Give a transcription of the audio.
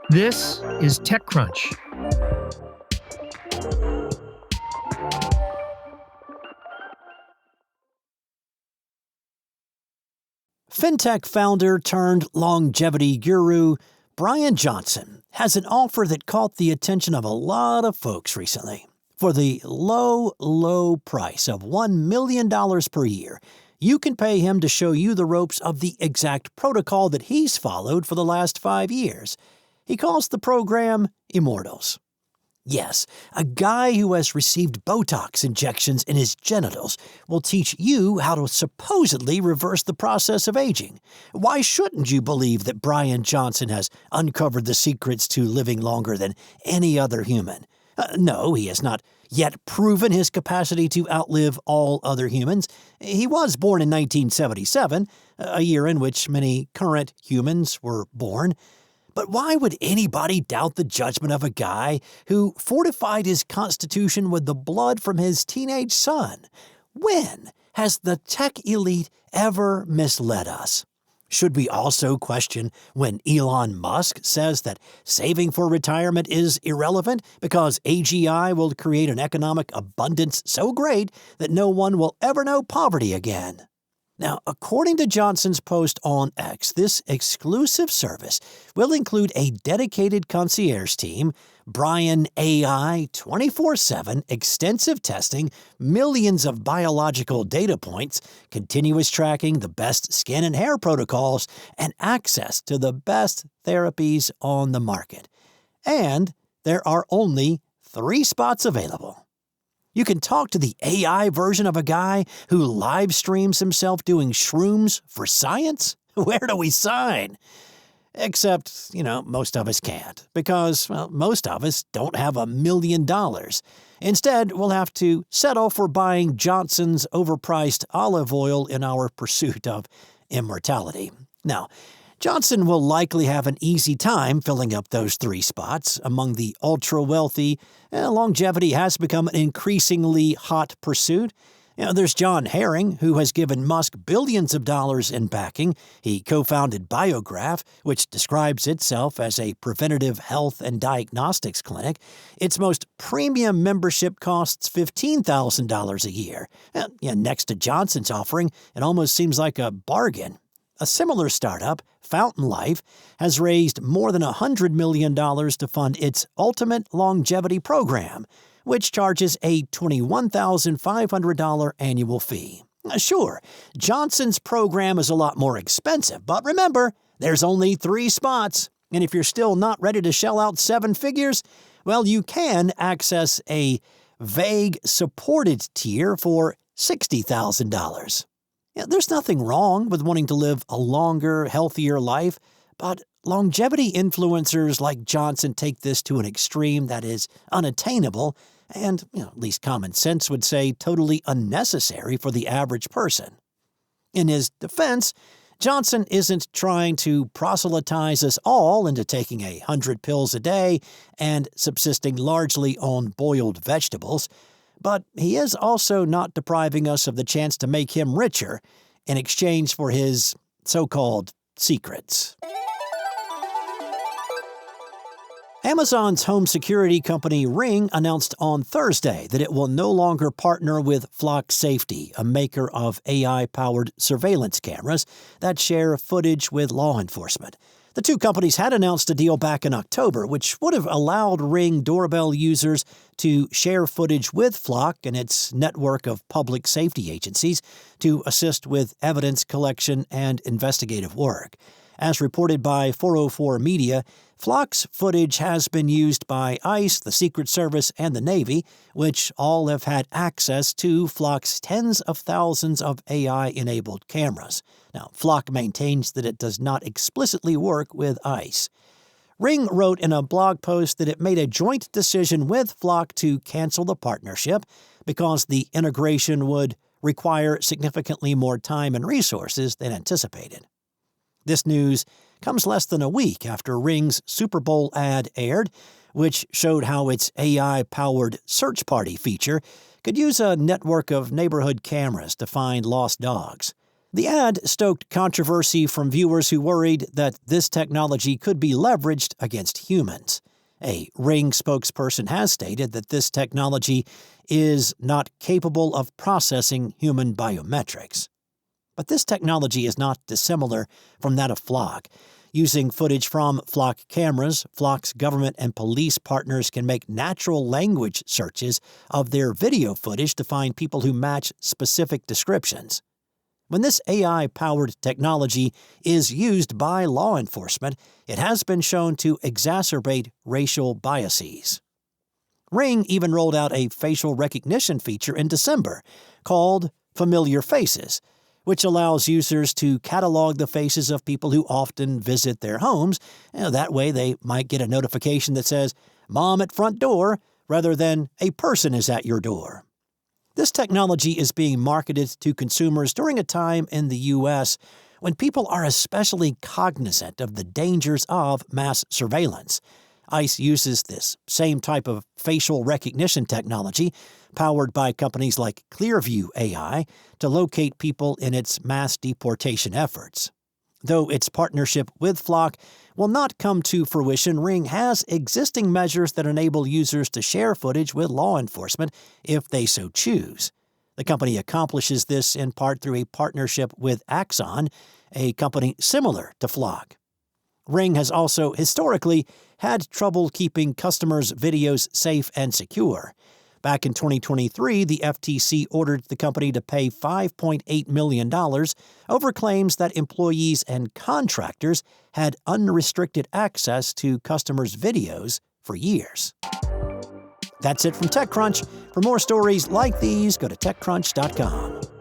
This is TechCrunch. Fintech founder turned longevity guru Bryan Johnson has an offer that caught the attention of a lot of folks recently. For the low price of $1 million per year, you can pay him to show you the ropes of the exact protocol that he's followed for the last 5 years. He calls the program Immortals. Yes, a guy who has received Botox injections in his genitals will teach you how to supposedly reverse the process of aging. Why shouldn't you believe that Bryan Johnson has uncovered the secrets to living longer than any other human? No, he has not yet proven his capacity to outlive all other humans. He was born in 1977, a year in which many current humans were born. But why would anybody doubt the judgment of a guy who fortified his constitution with the blood from his teenage son? When has the tech elite ever misled us? Should we also question when Elon Musk says that saving for retirement is irrelevant because AGI will create an economic abundance so great that no one will ever know poverty again? Now, according to Johnson's post on X, this exclusive service will include a dedicated concierge team, BryanAI 24/7 extensive testing, millions of biological data points, continuous tracking, the best skin and hair protocols, and access to the best therapies on the market. And there are only 3 spots available. You can talk to the AI version of a guy who live streams himself doing shrooms for science? Where do we sign? Except, most of us can't, because, most of us don't have $1 million. Instead, we'll have to settle for buying Johnson's overpriced olive oil in our pursuit of immortality. Now, Johnson will likely have an easy time filling up those 3 spots. Among the ultra-wealthy, longevity has become an increasingly hot pursuit. There's John Herring, who has given Musk billions of dollars in backing. He co-founded Biograph, which describes itself as a preventative health and diagnostics clinic. Its most premium membership costs $15,000 a year. Next to Johnson's offering, it almost seems like a bargain. A similar startup, Fountain Life, has raised more than $100 million to fund its Ultimate Longevity Program, which charges a $21,500 annual fee. Sure, Johnson's program is a lot more expensive, but remember, there's only 3 spots. And if you're still not ready to shell out 7 figures, well, you can access a vague supported tier for $60,000. There's nothing wrong with wanting to live a longer, healthier life, but longevity influencers like Johnson take this to an extreme that is unattainable and, at least common sense would say, totally unnecessary for the average person. In his defense, Johnson isn't trying to proselytize us all into taking 100 pills a day and subsisting largely on boiled vegetables. But he is also not depriving us of the chance to make him richer in exchange for his so-called secrets. Amazon's home security company Ring announced on Thursday that it will no longer partner with Flock Safety, a maker of AI-powered surveillance cameras that share footage with law enforcement. The 2 companies had announced a deal back in October, which would have allowed Ring doorbell users to share footage with Flock and its network of public safety agencies to assist with evidence collection and investigative work. As reported by 404 Media, Flock's footage has been used by ICE, the Secret Service, and the Navy, which all have had access to Flock's tens of thousands of AI-enabled cameras. Now, Flock maintains that it does not explicitly work with ICE. Ring wrote in a blog post that it made a joint decision with Flock to cancel the partnership because the integration would require significantly more time and resources than anticipated. This news comes less than a week after Ring's Super Bowl ad aired, which showed how its AI-powered search party feature could use a network of neighborhood cameras to find lost dogs. The ad stoked controversy from viewers who worried that this technology could be leveraged against humans. A Ring spokesperson has stated that this technology is not capable of processing human biometrics. But this technology is not dissimilar from that of Flock. Using footage from Flock cameras, Flock's government and police partners can make natural language searches of their video footage to find people who match specific descriptions. When this AI-powered technology is used by law enforcement, it has been shown to exacerbate racial biases. Ring even rolled out a facial recognition feature in December called Familiar Faces, which allows users to catalog the faces of people who often visit their homes. That way they might get a notification that says, "Mom at front door," rather than "a person is at your door." This technology is being marketed to consumers during a time in the U.S. when people are especially cognizant of the dangers of mass surveillance. ICE uses this same type of facial recognition technology, powered by companies like Clearview AI, to locate people in its mass deportation efforts. Though its partnership with Flock will not come to fruition, Ring has existing measures that enable users to share footage with law enforcement if they so choose. The company accomplishes this in part through a partnership with Axon, a company similar to Flock. Ring has also historically had trouble keeping customers' videos safe and secure. Back in 2023, the FTC ordered the company to pay $5.8 million over claims that employees and contractors had unrestricted access to customers' videos for years. That's it from TechCrunch. For more stories like these, go to TechCrunch.com.